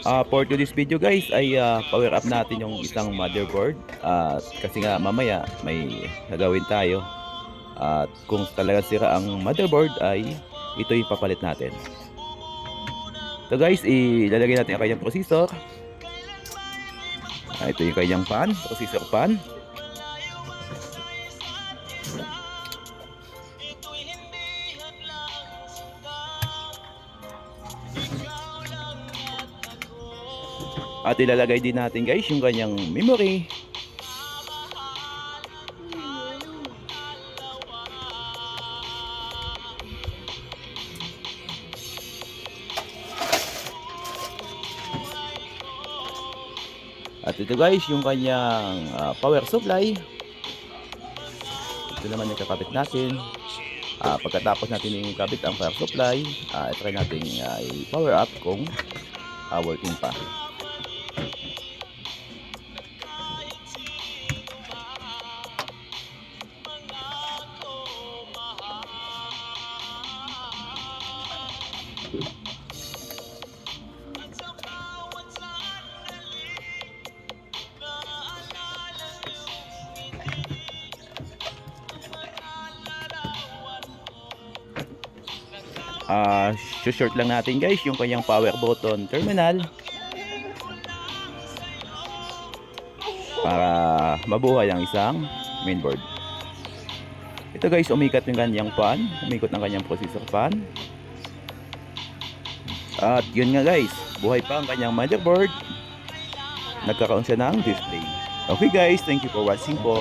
For today's video guys ay power up natin yung isang motherboard kasi nga mamaya may gagawin tayo at kung talaga sira ang motherboard ay ito yung papalit natin. So guys, ilalagay natin ang kanyang processor. Ito yung kanyang fan, processor fan. At ilalagay din natin guys yung kanyang memory. At ito guys yung kanyang power supply. Ito naman yung kakabit natin. Pagkatapos natin ikabit ang power supply, try natin i-power up kung working pa. Short lang natin guys yung kanyang power button terminal para mabuhay ang isang mainboard. Ito guys, umikat yung kanyang fan, umikot ng kanyang processor fan. At yun nga guys, buhay pa ang kanyang motherboard. Nagkakaroon siya ng display. Okay guys, thank you for watching po.